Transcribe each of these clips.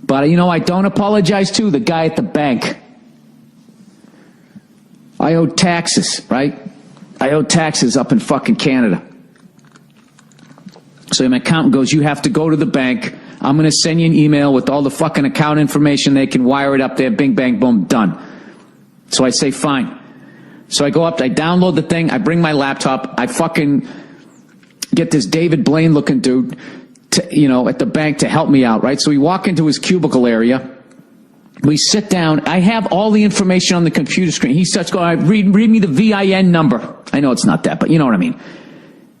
But, you know, I don't apologize to the guy at the bank. I owe taxes, right? I owe taxes up in fucking Canada. So my accountant goes, you have to go to the bank. I'm going to send you an email with all the fucking account information. They can wire it up there. Bing, bang, boom, done. So I say, fine. So I go up, I download the thing. I bring my laptop. I fucking get this David Blaine looking dude at the bank to help me out, right? So we walk into his cubicle area. We sit down. I have all the information on the computer screen. He starts going, read me the VIN number. I know it's not that, but you know what I mean.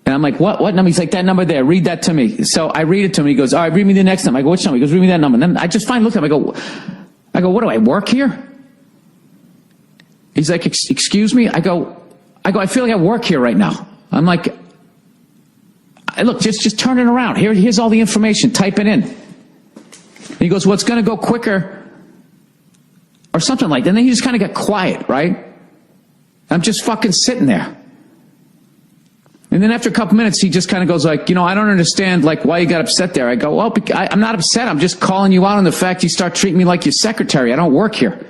And I'm like, what number? He's like, that number there. Read that to me. So I read it to him. He goes, all right, read me the next number. I go, which number? He goes, read me that number. And then I just finally look at him. I go, what do I work here? He's like, excuse me? I go, I feel like I work here right now. I'm like, look, just turn it around. Here's all the information. Type it in. And he goes, well, it's going to go quicker or something like that. And then he just kind of got quiet, right? I'm just fucking sitting there. And then after a couple minutes, he just kind of goes like, I don't understand like why you got upset there. I go, well, I'm not upset. I'm just calling you out on the fact you start treating me like your secretary. I don't work here.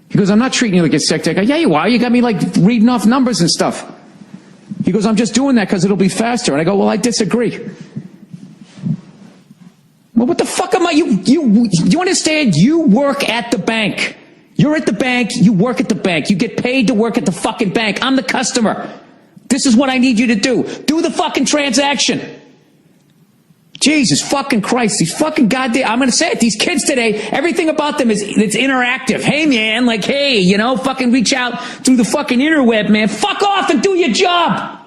He goes, I'm not treating you like your secretary. I go, yeah, you are. You got me like reading off numbers and stuff. He goes, I'm just doing that because it'll be faster. And I go, well, I disagree. Well, what the fuck am I? You understand? You work at the bank. You're at the bank. You work at the bank. You get paid to work at the fucking bank. I'm the customer. This is what I need you to do. Do the fucking transaction. Jesus fucking Christ. These fucking goddamn, I'm going to say it. These kids today, everything about them it's interactive. Hey, man, like, hey, fucking reach out through the fucking interweb, man. Fuck off and do your job.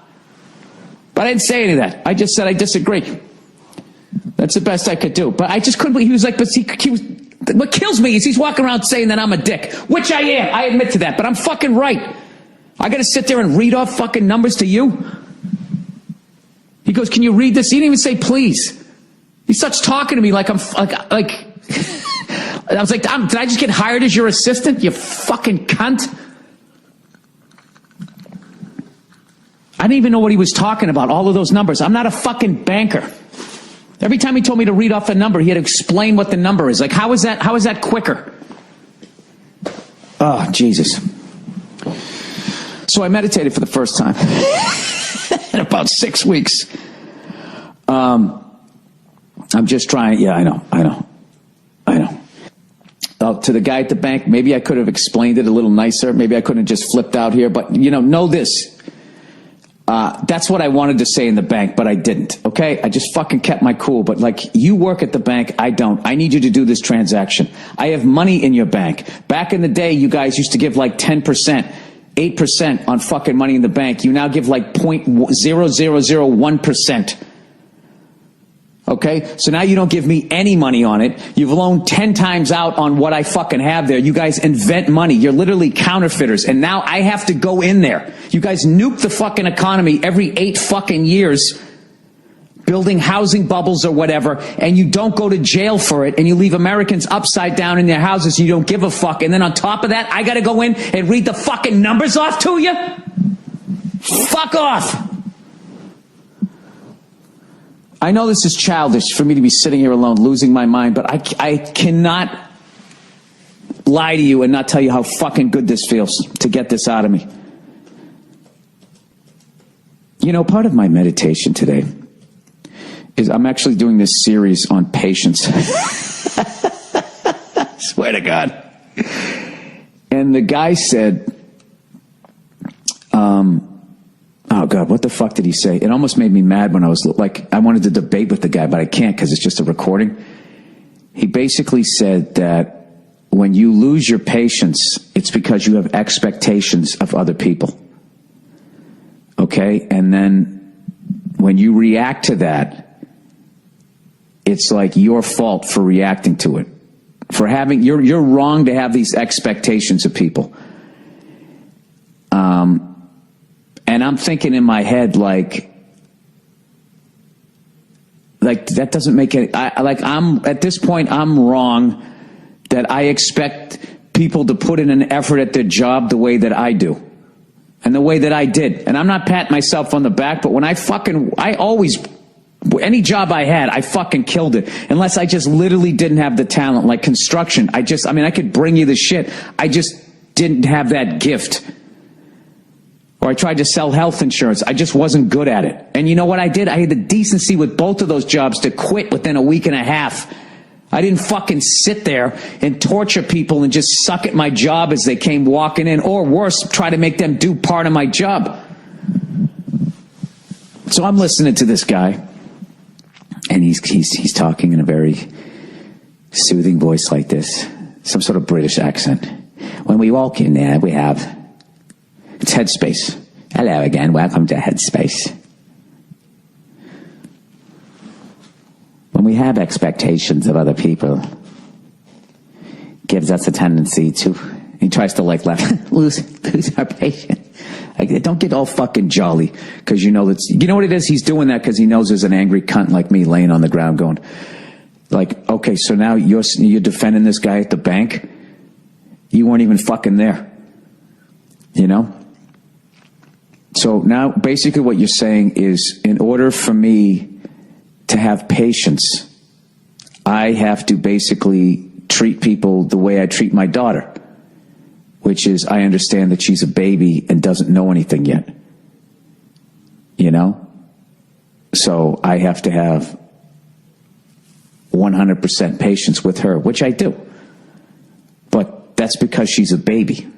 But I didn't say any of that. I just said I disagree. That's the best I could do. But I just couldn't believe, he was like, but he was, what kills me is he's walking around saying that I'm a dick, which I am. I admit to that, but I'm fucking right. I got to sit there and read off fucking numbers to you? He goes, can you read this? He didn't even say please. He starts talking to me like I'm like I was like, did I just get hired as your assistant, you fucking cunt? I didn't even know what he was talking about, all of those numbers. I'm not a fucking banker. Every time he told me to read off a number, he had to explain what the number is. Like, how is that quicker? Oh, Jesus. So I meditated for the first time in about 6 weeks. I'm just trying. Yeah, I know. To the guy at the bank, maybe I could have explained it a little nicer. Maybe I couldn't have just flipped out here. But, know this. That's what I wanted to say in the bank, but I didn't. Okay? I just fucking kept my cool. But, like, you work at the bank. I don't. I need you to do this transaction. I have money in your bank. Back in the day, you guys used to give, like, 10%. 8% on fucking money in the bank. You now give like 0.0001%. Okay? So now you don't give me any money on it. You've loaned 10 times out on what I fucking have there. You guys invent money. You're literally counterfeiters. And now I have to go in there. You guys nuke the fucking economy every 8 fucking years, building housing bubbles or whatever, and you don't go to jail for it, and you leave Americans upside down in their houses, and you don't give a fuck. And then on top of that, I gotta go in and read the fucking numbers off to you? Fuck off. I know this is childish for me to be sitting here alone, losing my mind, but I cannot lie to you and not tell you how fucking good this feels to get this out of me. Part of my meditation today is I'm actually doing this series on patience. Swear to God. And the guy said, oh God, what the fuck did he say? It almost made me mad when I was like, I wanted to debate with the guy, but I can't because it's just a recording. He basically said that when you lose your patience, it's because you have expectations of other people. Okay? And then when you react to that, it's like your fault for reacting to it. For having, you're wrong to have these expectations of people. And I'm thinking in my head, like that doesn't make any, I'm, at this point, I'm wrong that I expect people to put in an effort at their job the way that I do. And the way that I did. And I'm not patting myself on the back, but when I always Any job I had, I fucking killed it. Unless I just literally didn't have the talent, like construction. I could bring you the shit. I just didn't have that gift. Or I tried to sell health insurance. I just wasn't good at it. And you know what I did? I had the decency with both of those jobs to quit within a week and a half. I didn't fucking sit there and torture people and just suck at my job as they came walking in, or worse, try to make them do part of my job. So I'm listening to this guy, and he's talking in a very soothing voice like this, some sort of British accent. When we walk in there, we have, it's Headspace. Hello again, welcome to Headspace. When we have expectations of other people, gives us a tendency to, he tries to like lose our patience. Like, don't get all fucking jolly, because you know that's, you know what it is? He's doing that because he knows there's an angry cunt like me laying on the ground going, like, okay, so now you're defending this guy at the bank? You weren't even fucking there. You know? So now basically what you're saying is, in order for me to have patience, I have to basically treat people the way I treat my daughter, which is I understand that she's a baby and doesn't know anything yet. You know? So I have to have 100% patience with her, which I do. But that's because she's a baby.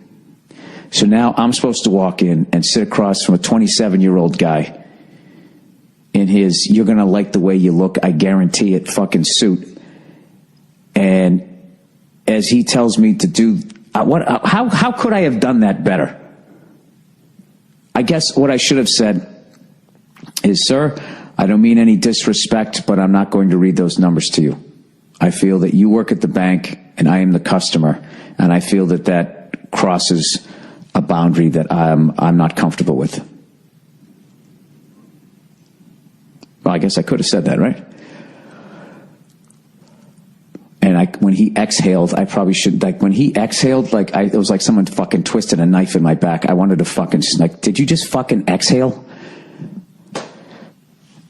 So now I'm supposed to walk in and sit across from a 27-year-old guy in his, you're going to like the way you look, I guarantee it, fucking suit. And as he tells me to do, how could I have done that better? I guess what I should have said is, sir, I don't mean any disrespect, but I'm not going to read those numbers to you. I feel that you work at the bank and I am the customer, and I feel that that crosses a boundary that I'm not comfortable with. Well, I guess I could have said that, right? And when he exhaled, I probably should, like, when he exhaled, like, it was like someone fucking twisted a knife in my back. I wanted to fucking, like, did you just fucking exhale?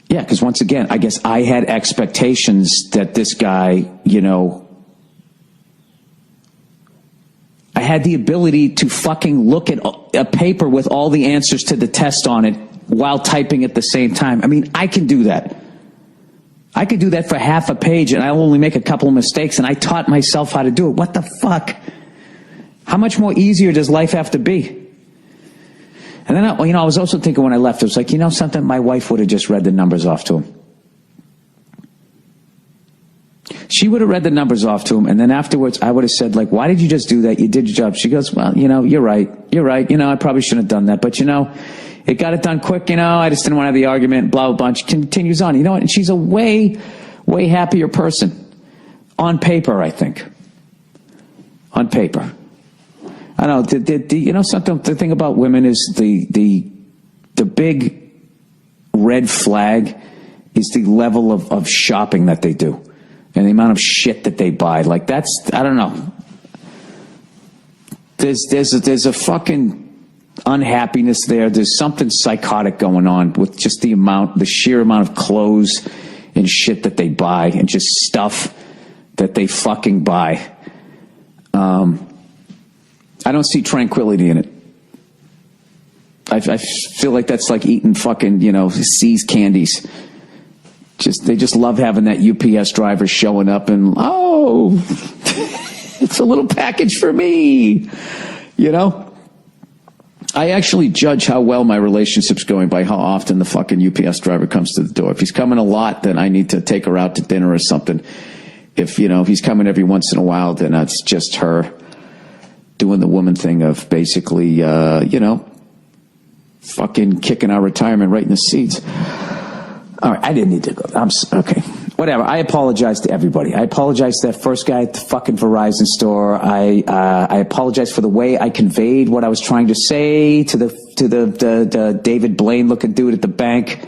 Yeah, because once again, I guess I had expectations that this guy, you know, I had the ability to fucking look at a paper with all the answers to the test on it while typing at the same time. I mean, I can do that. I could do that for half a page and I'll only make a couple of mistakes, and I taught myself how to do it. What the fuck? How much more easier does life have to be? And then, I was also thinking when I left, it was like, you know something? My wife would have just read the numbers off to him. She would have read the numbers off to him, and then afterwards I would have said, like, why did you just do that? You did your job. She goes, well, you're right. I probably shouldn't have done that, but it got it done quick, I just didn't want to have the argument, blah, blah, blah. She continues on, and she's a way, way happier person. On paper, I think. On paper. I don't know, something, the thing about women is the big red flag is the level of shopping that they do. And the amount of shit that they buy. Like, that's, I don't know. There's a fucking unhappiness there. There's something psychotic going on with just the sheer amount of clothes and shit that they buy, and just stuff that they fucking buy. I don't see tranquility in it. I feel like that's like eating fucking, C's candies. They just love having that UPS driver showing up and, oh, it's a little package for me, I actually judge how well my relationship's going by how often the fucking UPS driver comes to the door. If he's coming a lot, then I need to take her out to dinner or something. If he's coming every once in a while, then it's just her doing the woman thing of basically, fucking kicking our retirement right in the seats. All right, I didn't need to go. Okay, whatever. I apologize to everybody. I apologize to that first guy at the fucking Verizon store. I apologize for the way I conveyed what I was trying to say to the David Blaine looking dude at the bank.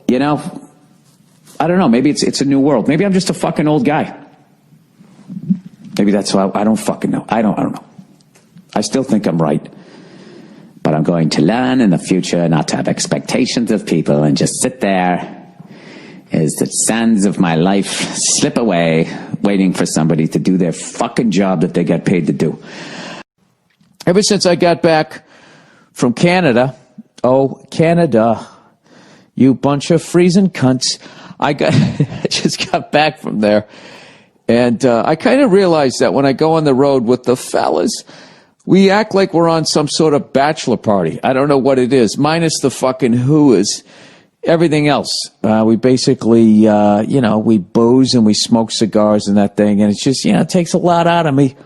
I don't know. Maybe it's a new world. Maybe I'm just a fucking old guy. Maybe that's why I don't fucking know. I don't know. I still think I'm right. But I'm going to learn in the future not to have expectations of people and just sit there as the sands of my life slip away, waiting for somebody to do their fucking job that they get paid to do. Ever since I got back from Canada, Canada, you bunch of freezing cunts, I just got back from there, and I kind of realized that when I go on the road with the fellas, we act like we're on some sort of bachelor party. I don't know what it is, minus the fucking hooahs. Everything else, we basically, we booze and we smoke cigars and that thing, and it's just, it takes a lot out of me.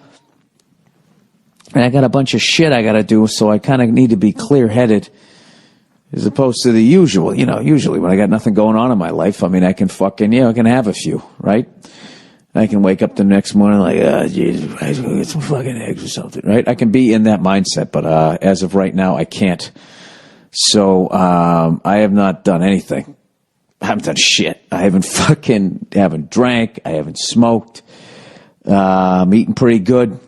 And I got a bunch of shit I got to do, so I kind of need to be clear-headed as opposed to the usual. Usually when I got nothing going on in my life, I can fucking, I can have a few, right? I can wake up the next morning like, Jesus, I go get some fucking eggs or something, right? I can be in that mindset, but as of right now, I can't. So, I have not done anything. I haven't done shit. I haven't drank. I haven't smoked. I'm eating pretty good.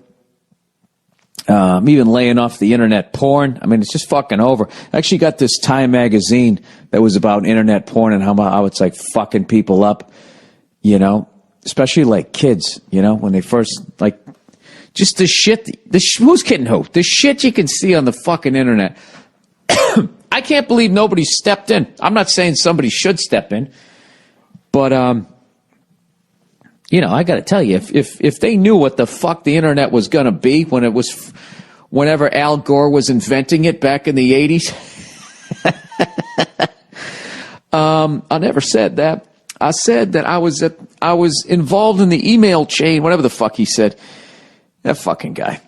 I'm even laying off the internet porn. It's just fucking over. I actually got this Time magazine that was about internet porn and how it's like fucking people up, especially like kids, when they first, like, just the shit, who's kidding who? The shit you can see on the fucking internet. I can't believe nobody stepped in. I'm not saying somebody should step in, but, I got to tell you, if they knew what the fuck the internet was going to be whenever Al Gore was inventing it back in the 80s, I never said that. I said that I was involved in the email chain, whatever the fuck he said. That fucking guy.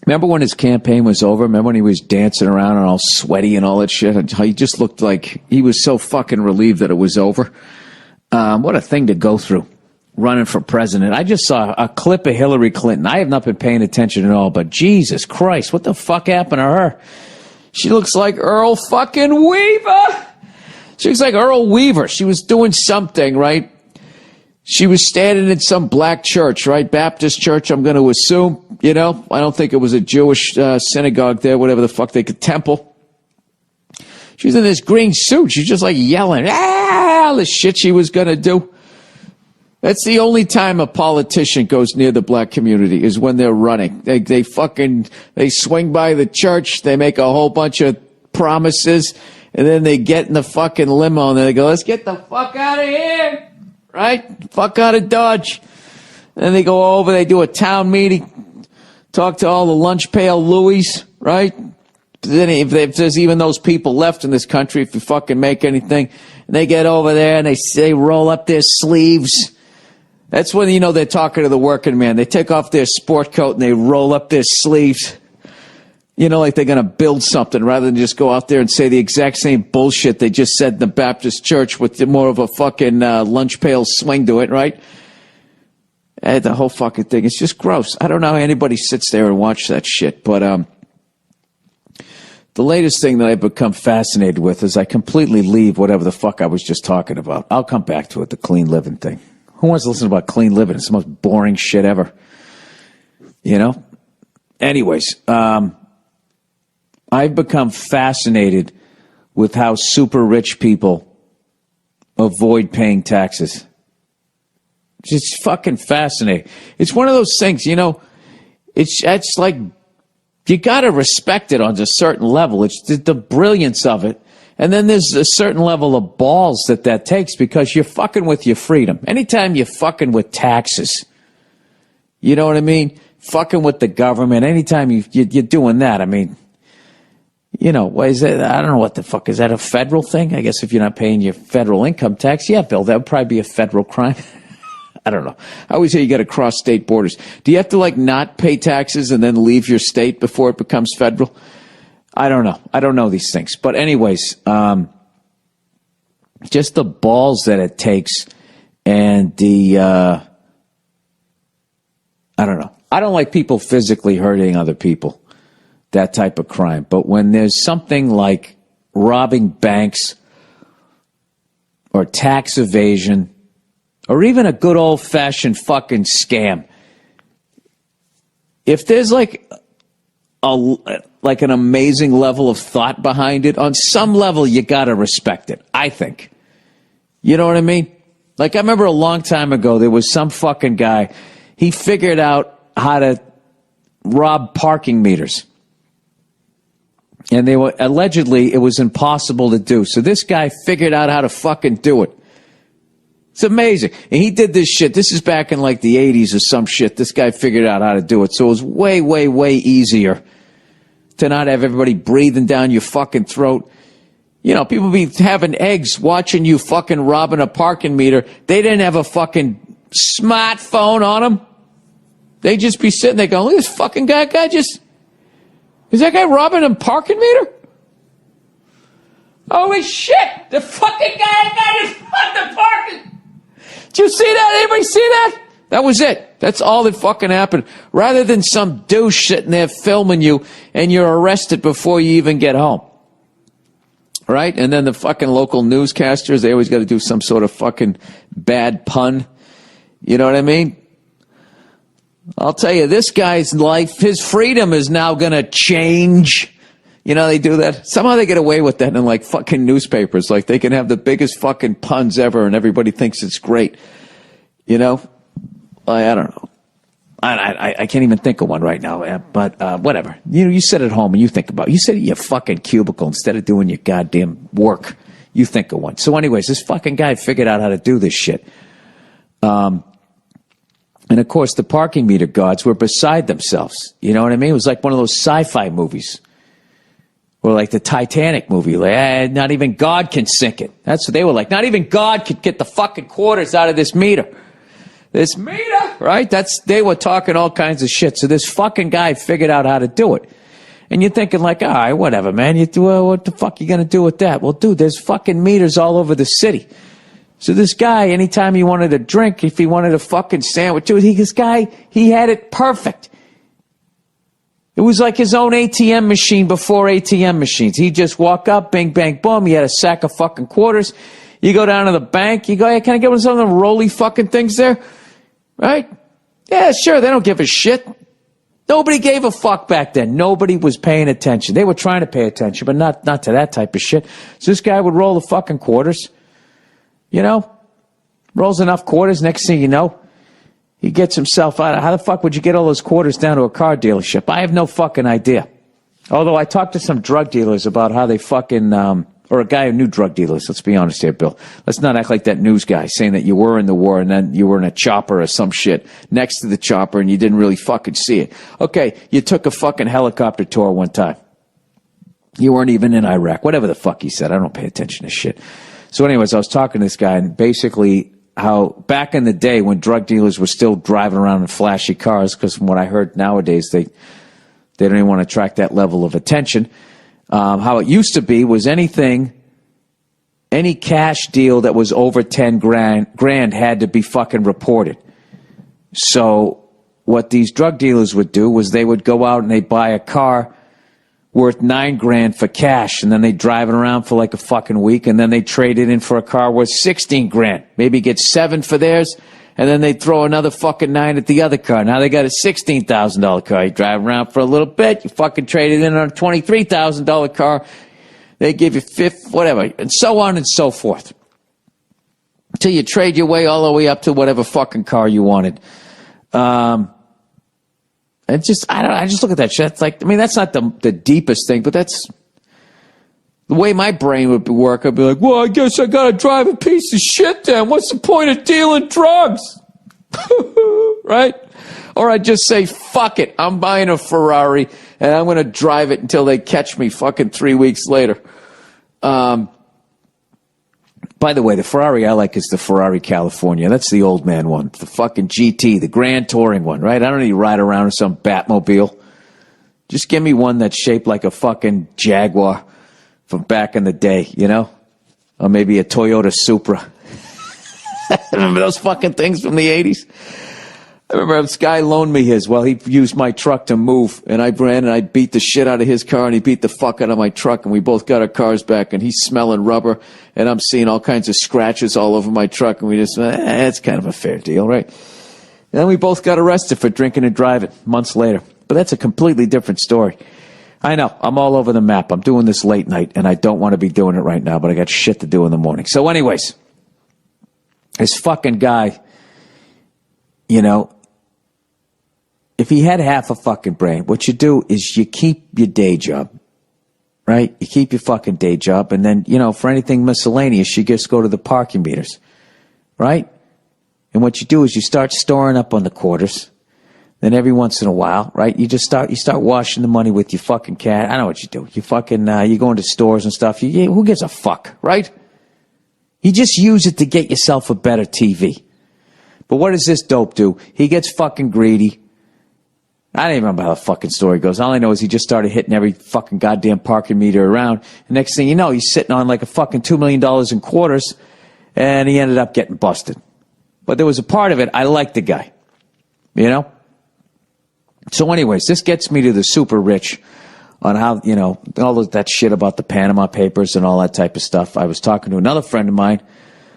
Remember when his campaign was over? Remember when he was dancing around and all sweaty and all that shit? He just looked like he was so fucking relieved that it was over. What a thing to go through, running for president. I just saw a clip of Hillary Clinton. I have not been paying attention at all, but Jesus Christ, what the fuck happened to her? She looks like Earl fucking Weaver. She looks like Earl Weaver. She was doing something, right? She was standing in some black church, right? Baptist church, I'm going to assume, I don't think it was a Jewish synagogue there, whatever the fuck temple. She was in this green suit. She's just like yelling, all the shit she was going to do. That's the only time a politician goes near the black community is when they're running. They swing by the church, they make a whole bunch of promises, and then they get in the fucking limo and they go, let's get the fuck out of here. Right? Fuck out of Dodge. And then they go over, they do a town meeting, talk to all the lunch pail Louis, right? Then if there's even those people left in this country, if you fucking make anything, and they get over there and they roll up their sleeves. That's when, they're talking to the working man. They take off their sport coat and they roll up their sleeves. Like they're going to build something rather than just go out there and say the exact same bullshit they just said in the Baptist church with more of a fucking lunch pail swing to it, right? And the whole fucking thing. It's just gross. I don't know how anybody sits there and watch that shit, but the latest thing that I've become fascinated with is I completely leave whatever the fuck I was just talking about. I'll come back to it, the clean living thing. Who wants to listen about clean living? It's the most boring shit ever. Anyways, I've become fascinated with how super rich people avoid paying taxes. It's fucking fascinating. It's one of those things, it's like you got to respect it on a certain level. It's the brilliance of it. And then there's a certain level of balls that takes because you're fucking with your freedom. Anytime you're fucking with taxes, you know what I mean? Fucking with the government, anytime you're doing that, what is that? I don't know what the fuck. Is that a federal thing? I guess if you're not paying your federal income tax, yeah, Bill, that would probably be a federal crime. I don't know. I always say you got to cross state borders. Do you have to not pay taxes and then leave your state before it becomes federal? I don't know. I don't know these things. But anyways, just the balls that it takes and I don't know. I don't like people physically hurting other people. That type of crime. But when there's something like robbing banks or tax evasion or even a good old-fashioned fucking scam, if there's like an amazing level of thought behind it, on some level you got to respect it, I think. You know what I mean? Like, I remember a long time ago, there was some fucking guy, he figured out how to rob parking meters. And they were, allegedly, it was impossible to do. So this guy figured out how to fucking do it. It's amazing. And he did this shit. This is back in like the 80s or some shit. This guy figured out how to do it. So it was way, way, way easier to not have everybody breathing down your fucking throat. You know, people be having eggs watching you fucking robbing a parking meter. They didn't have a fucking smartphone on them. They just be sitting there going, look at this fucking guy just... Is that guy robbing a parking meter? Holy shit! The fucking guy just fucking parking! Did you see that? Anybody see that? That was it. That's all that fucking happened. Rather than some douche sitting there filming you and you're arrested before you even get home. Right? And then the fucking local newscasters, they always got to do some sort of fucking bad pun. You know what I mean? I'll tell you, this guy's life, his freedom is now going to change. You know, they do that. Somehow they get away with that in like fucking newspapers. Like they can have the biggest fucking puns ever and everybody thinks it's great. You know? I don't know. I can't even think of one right now, but whatever. You sit at home and you think about it. You sit at your fucking cubicle instead of doing your goddamn work. You think of one. So anyways, this fucking guy figured out how to do this shit. And of course, the parking meter guards were beside themselves. You know what I mean? It was like one of those sci-fi movies. Or like the Titanic movie. Like, not even God can sink it. That's what they were like. Not even God could get the fucking quarters out of this meter. This meter, right? They were talking all kinds of shit. So this fucking guy figured out how to do it. And you're thinking like, all right, whatever, man. What the fuck you gonna do with that? Well, dude, there's fucking meters all over the city. So this guy, anytime he wanted a drink, if he wanted a fucking sandwich, dude, he had it perfect. It was like his own ATM machine before ATM machines. He'd just walk up, bing, bang, boom. He had a sack of fucking quarters. You go down to the bank. You go, hey, can I get one of some of the roly fucking things there? Right? Yeah, sure. They don't give a shit. Nobody gave a fuck back then. Nobody was paying attention. They were trying to pay attention, but not to that type of shit. So this guy would roll the fucking quarters. You know? Rolls enough quarters. Next thing you know, he gets himself out. How the fuck would you get all those quarters down to a car dealership? I have no fucking idea. Although I talked to some drug dealers about how they fucking, or a guy who knew drug dealers. Let's be honest here, Bill. Let's not act like that news guy saying that you were in the war and then you were in a chopper or some shit next to the chopper and you didn't really fucking see it. Okay, you took a fucking helicopter tour one time. You weren't even in Iraq. Whatever the fuck he said. I don't pay attention to shit. So anyways, I was talking to this guy and basically how back in the day when drug dealers were still driving around in flashy cars, because from what I heard nowadays, they don't even want to attract that level of attention. How it used to be was any cash deal that was over 10 grand had to be fucking reported. So what these drug dealers would do was they would go out and they'd buy a car worth 9 grand for cash, and then they drive it around for like a fucking week, and then they trade it in for a car worth 16 grand. Maybe get 7 for theirs, and then they throw another fucking 9 at the other car. Now they got a $16,000 car. You drive around for a little bit, you fucking trade it in on a $23,000 car. They give you whatever, and so on and so forth. Until you trade your way all the way up to whatever fucking car you wanted. And I just look at that shit. It's like, I mean, that's not the deepest thing, but that's the way my brain would work. I'd be like, well, I guess I gotta drive a piece of shit then. What's the point of dealing drugs? Right? Or I'd just say, fuck it. I'm buying a Ferrari and I'm gonna drive it until they catch me fucking 3 weeks later. By the way, the Ferrari I like is the Ferrari California. That's the old man one. The fucking GT, the Grand Touring one, right? I don't need to ride around in some Batmobile. Just give me one that's shaped like a fucking Jaguar from back in the day, you know? Or maybe a Toyota Supra. Remember those fucking things from the 80s? I remember this guy loaned me his. Well, he used my truck to move, and I ran and I beat the shit out of his car, and he beat the fuck out of my truck, and we both got our cars back, and he's smelling rubber, and I'm seeing all kinds of scratches all over my truck, and we just, it's kind of a fair deal, right? And then we both got arrested for drinking and driving months later. But that's a completely different story. I know, I'm all over the map. I'm doing this late night, and I don't want to be doing it right now, but I got shit to do in the morning. So anyways, This fucking guy, you know, if he had half a fucking brain, what you do is you keep your day job, right? You keep your fucking day job, and then, you know, for anything miscellaneous, you just go to the parking meters, right? And what you do is you start storing up on the quarters. Then every once in a while, right, you start washing the money with your fucking cat. I know what you do. You fucking, you go into stores and stuff. Who gives a fuck, right? You just use it to get yourself a better TV. But what does this dope do? He gets fucking greedy. I don't even remember how the fucking story goes. All I know is he just started hitting every fucking goddamn parking meter around. And next thing you know, he's sitting on like a fucking $2 million in quarters, and he ended up getting busted. But there was a part of it, I liked the guy, you know? So anyways, this gets me to the super rich on how, you know, all of that shit about the Panama Papers and all that type of stuff. I was talking to another friend of mine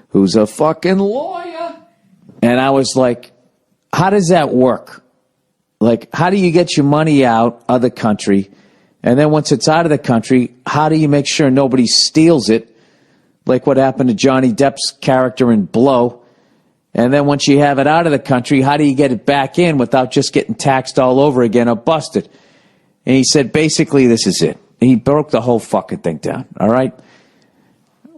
who's a fucking lawyer. And I was like, how does that work? Like, how do you get your money out of the country? And then once it's out of the country, how do you make sure nobody steals it? Like what happened to Johnny Depp's character in Blow. And then once you have it out of the country, how do you get it back in without just getting taxed all over again or busted? And he said, basically, this is it. And he broke the whole fucking thing down, all right?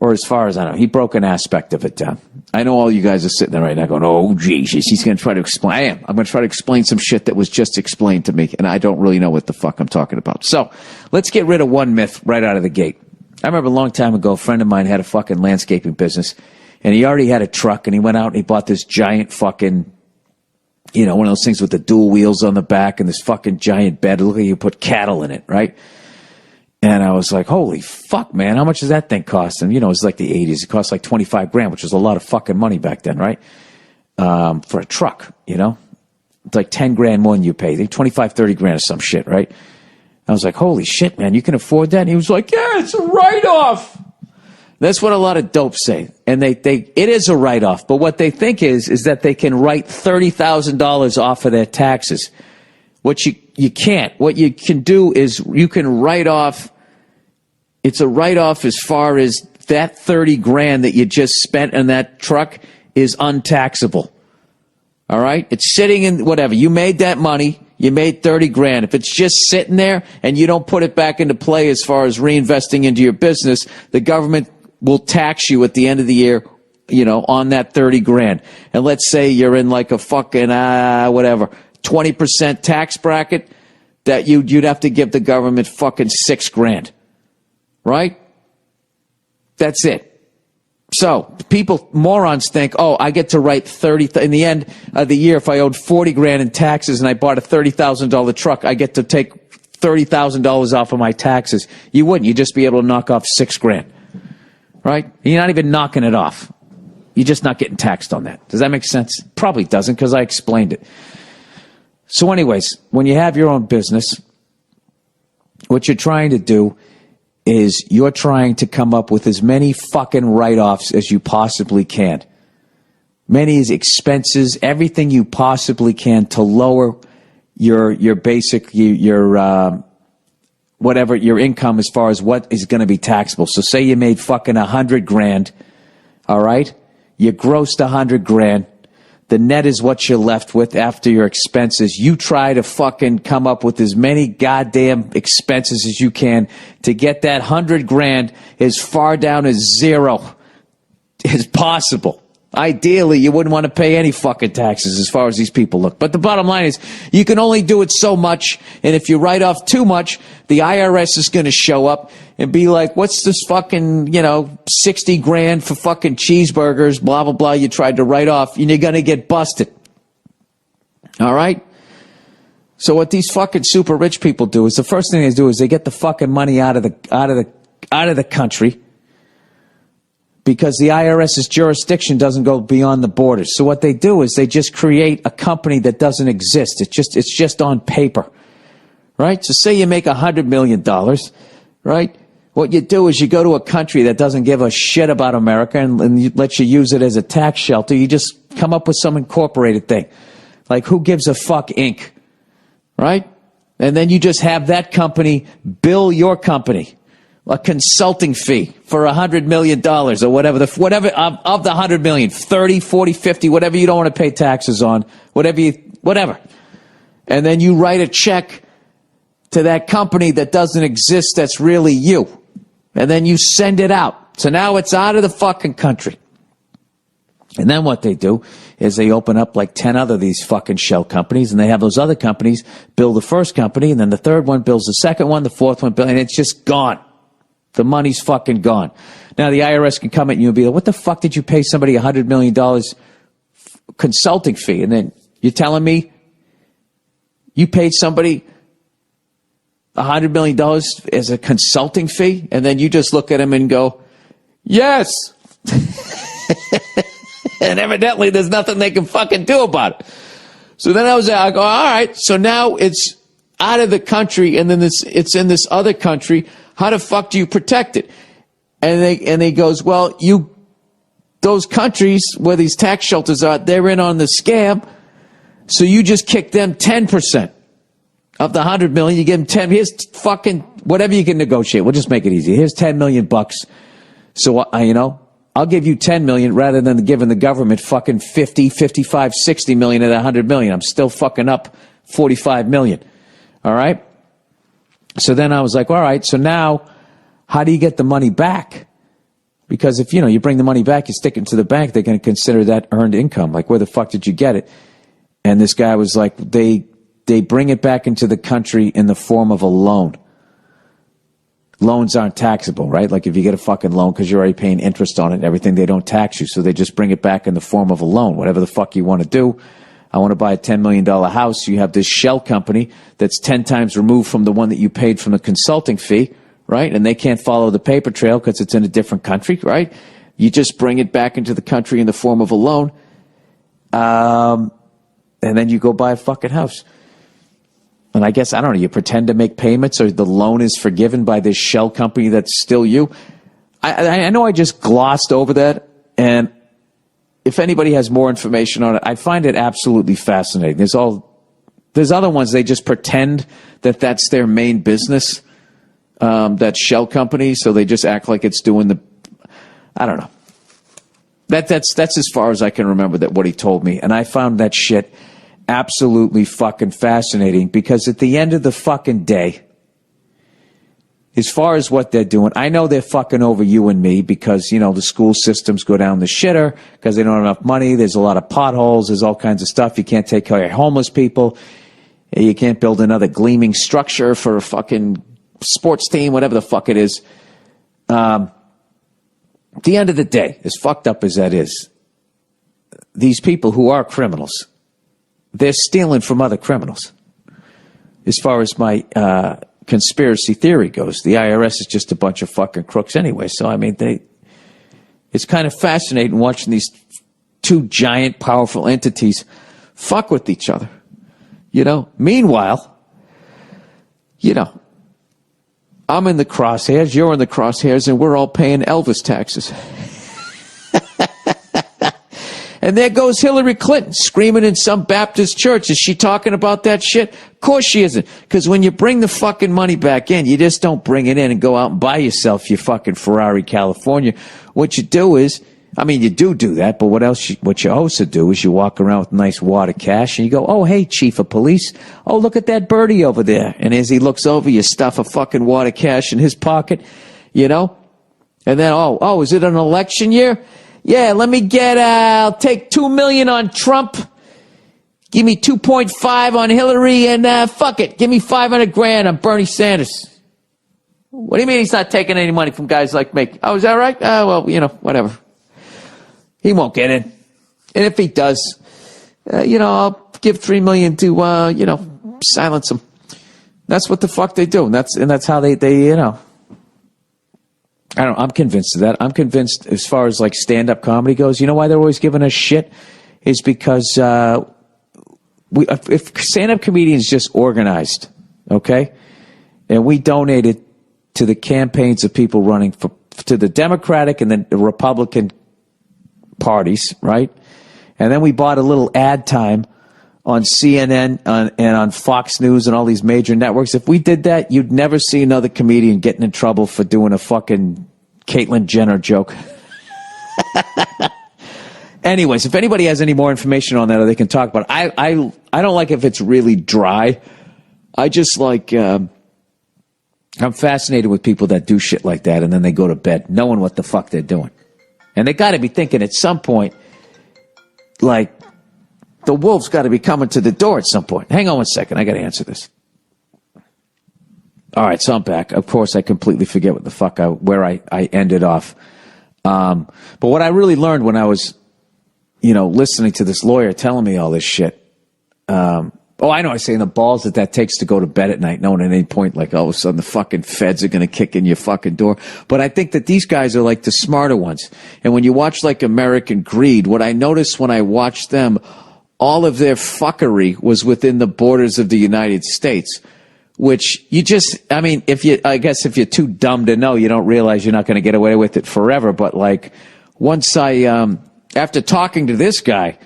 Or as far as I know, he broke an aspect of it down. I know all you guys are sitting there right now going, oh, Jesus, he's going to try to explain. I'm going to try to explain some shit that was just explained to me, and I don't really know what the fuck I'm talking about. So let's get rid of one myth right out of the gate. I remember a long time ago, a friend of mine had a fucking landscaping business. And he already had a truck, and he went out and he bought this giant fucking, you know, one of those things with the dual wheels on the back and this fucking giant bed. Look like you put cattle in it, right? And I was like, holy fuck, man, how much does that thing cost? And, you know, it was like the 80s. It cost like 25 grand, which was a lot of fucking money back then, right? For a truck, you know? It's like 10 grand more than you pay. 25, 30 grand or some shit, right? I was like, holy shit, man, you can afford that? And he was like, yeah, it's a write-off. That's what a lot of dopes say. And it is a write-off. But what they think is that they can write $30,000 off of their taxes. What you can't. What you can do is you can write off, it's a write-off as far as that 30 grand that you just spent on that truck is untaxable. All right? It's sitting in whatever. You made that money. You made 30 grand. If it's just sitting there and you don't put it back into play as far as reinvesting into your business, the government will tax you at the end of the year, you know, on that 30 grand. And let's say you're in like a fucking, 20% tax bracket, that you'd have to give the government fucking 6 grand. Right? That's it. So morons think, oh, I get to write 30, in the end of the year, if I owed 40 grand in taxes and I bought a $30,000 truck, I get to take $30,000 off of my taxes. You wouldn't. You'd just be able to knock off 6 grand. Right? You're not even knocking it off. You're just not getting taxed on that. Does that make sense? Probably doesn't, because I explained it. So anyways, when you have your own business, what you're trying to do is you're trying to come up with as many fucking write-offs as you possibly can. Many expenses, everything you possibly can to lower your basic, whatever your income as far as what is going to be taxable. So say you made fucking 100 grand, all right? You grossed 100 grand. The net is what you're left with after your expenses. You try to fucking come up with as many goddamn expenses as you can to get that 100 grand as far down as zero as possible. Ideally, you wouldn't want to pay any fucking taxes as far as these people look. But the bottom line is, you can only do it so much, and if you write off too much, the IRS is going to show up and be like, what's this fucking, 60 grand for fucking cheeseburgers, blah, blah, blah, you tried to write off, and you're going to get busted. All right? So what these fucking super rich people do is, the first thing they do is they get the fucking money out of the country, because the IRS's jurisdiction doesn't go beyond the borders. So what they do is they just create a company that doesn't exist. It's just on paper, right? So say you make $100 million, right? What you do is you go to a country that doesn't give a shit about America and lets you use it as a tax shelter. You just come up with some incorporated thing, like Who Gives a Fuck Inc., right? And then you just have that company bill your company a consulting fee for $100 million or whatever, whatever of the $100 million, 30, 40, 50, whatever you don't want to pay taxes on, whatever. And then you write a check to that company that doesn't exist, that's really you. And then you send it out. So now it's out of the fucking country. And then what they do is they open up like 10 other these fucking shell companies, and they have those other companies build the first company, and then the third one builds the second one, the fourth one, and it's just gone. The money's fucking gone. Now the IRS can come at you and be like, what the fuck did you pay somebody $100 million consulting fee? And then you're telling me you paid somebody $100 million as a consulting fee? And then you just look at them and go, yes. And evidently there's nothing they can fucking do about it. So then I go, all right, so now it's out of the country, and then it's in this other country. How the fuck do you protect it? And they goes, well, those countries where these tax shelters are, they're in on the scam. So you just kick them 10% of the 100 million. You give them 10. Here's fucking whatever you can negotiate. We'll just make it easy. Here's $10 million. So I'll give you 10 million rather than giving the government fucking 50, 55, 60 million at 100 million. I'm still fucking up 45 million. All right. So then I was like, all right, so now how do you get the money back? Because if, you bring the money back, you stick it to the bank, they're going to consider that earned income. Like, where the fuck did you get it? And this guy was like, they bring it back into the country in the form of a loan. Loans aren't taxable, right? Like if you get a fucking loan because you're already paying interest on it and everything, they don't tax you. So they just bring it back in the form of a loan, whatever the fuck you want to do. I want to buy a $10 million house. You have this shell company that's 10 times removed from the one that you paid from the consulting fee, right? And they can't follow the paper trail because it's in a different country, right? You just bring it back into the country in the form of a loan. And then you go buy a fucking house. And I guess, I don't know, you pretend to make payments or the loan is forgiven by this shell company that's still you. I know I just glossed over that, and if anybody has more information on it, I find it absolutely fascinating. There's other ones, they just pretend that that's their main business, that shell company, so they just act like it's doing I don't know. That's as far as I can remember that what he told me, and I found that shit absolutely fucking fascinating, because at the end of the fucking day, as far as what they're doing, I know they're fucking over you and me because, the school systems go down the shitter because they don't have enough money. There's a lot of potholes. There's all kinds of stuff. You can't take care of homeless people. You can't build another gleaming structure for a fucking sports team, whatever the fuck it is. At the end of the day, as fucked up as that is, these people who are criminals, they're stealing from other criminals. As far as my conspiracy theory goes, the IRS is just a bunch of fucking crooks anyway. So, I mean, it's kind of fascinating watching these two giant, powerful entities fuck with each other. Meanwhile, I'm in the crosshairs, you're in the crosshairs, and we're all paying Elvis taxes. And there goes Hillary Clinton screaming in some Baptist church. Is she talking about that shit? Of course she isn't. Because when you bring the fucking money back in, you just don't bring it in and go out and buy yourself your fucking Ferrari California. What you do is, you do that, but what you also do is you walk around with nice wad of cash and you go, oh, hey, chief of police. Oh, look at that birdie over there. And as he looks over, you stuff a fucking wad of cash in his pocket, And then, is it an election year? Yeah, I'll take 2 million on Trump. Give me 2.5 on Hillary, and fuck it. Give me 500 grand on Bernie Sanders. What do you mean he's not taking any money from guys like me? Oh, is that right? Well, whatever. He won't get in. And if he does, I'll give 3 million to, silence him. That's what the fuck they do. And that's how they I'm convinced of that. I'm convinced as far as like stand-up comedy goes, you know why they're always giving us shit? Is because if stand-up comedians just organized, okay, and we donated to the campaigns of people running to the Democratic and then the Republican parties, right? And then we bought a little ad time on CNN and on Fox News and all these major networks. If we did that, you'd never see another comedian getting in trouble for doing a fucking Caitlyn Jenner joke. Anyways, if anybody has any more information on that or they can talk about it, I don't like if it's really dry. I just like, I'm fascinated with people that do shit like that and then they go to bed knowing what the fuck they're doing. And they got to be thinking at some point, like, the wolf's got to be coming to the door at some point. Hang on one second. I got to answer this. All right, so I'm back. Of course, I completely forget what the fuck where I ended off. But what I really learned when I was, listening to this lawyer telling me all this shit. I know I say in the balls that takes to go to bed at night, knowing at any point, like, all of a sudden the fucking feds are going to kick in your fucking door. But I think that these guys are like the smarter ones. And when you watch like American Greed, what I noticed when I watched them, all of their fuckery was within the borders of the United States, which I guess if you're too dumb to know, you don't realize you're not going to get away with it forever. But like, once after talking to this guy,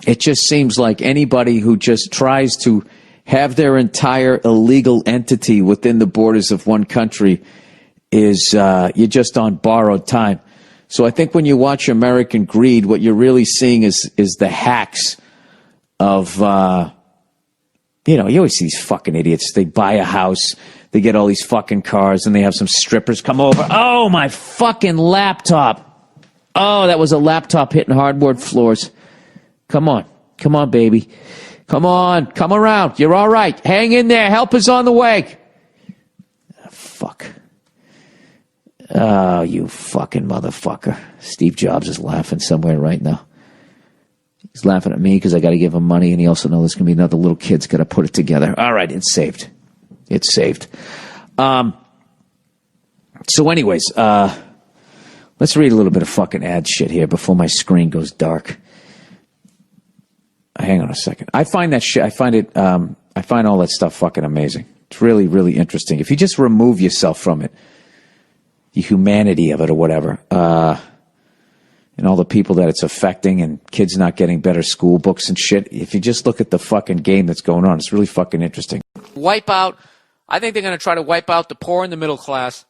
it just seems like anybody who just tries to have their entire illegal entity within the borders of one country is, you're just on borrowed time. So I think when you watch American Greed, what you're really seeing is the hacks of, you always see these fucking idiots. They buy a house, they get all these fucking cars, and they have some strippers come over. Oh, my fucking laptop. Oh, that was a laptop hitting hardwood floors. Come on, baby. Come on, come around. You're all right. Hang in there. Help is on the way. Oh, fuck. Oh, you fucking motherfucker. Steve Jobs is laughing somewhere right now. He's laughing at me because I got to give him money, and he also knows there's going to be another little kid's got to put it together. All right, it's saved. It's saved. So anyways, let's read a little bit of fucking ad shit here before my screen goes dark. Hang on a second. I find that shit, I find all that stuff fucking amazing. It's really, really interesting. If you just remove yourself from it, the humanity of it or whatever, and all the people that it's affecting and kids not getting better school books and shit, if you just look at the fucking game that's going on, it's really fucking interesting. I think they're going to try to wipe out the poor and the middle class.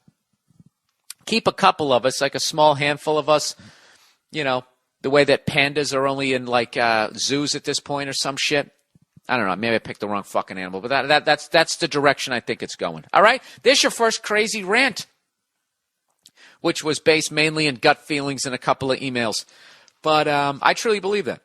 Keep a couple of us, like a small handful of us, the way that pandas are only in like zoos at this point or some shit. I don't know. Maybe I picked the wrong fucking animal, but that's the direction I think it's going. All right? There's your first crazy rant, which was based mainly in gut feelings and a couple of emails. But I truly believe that.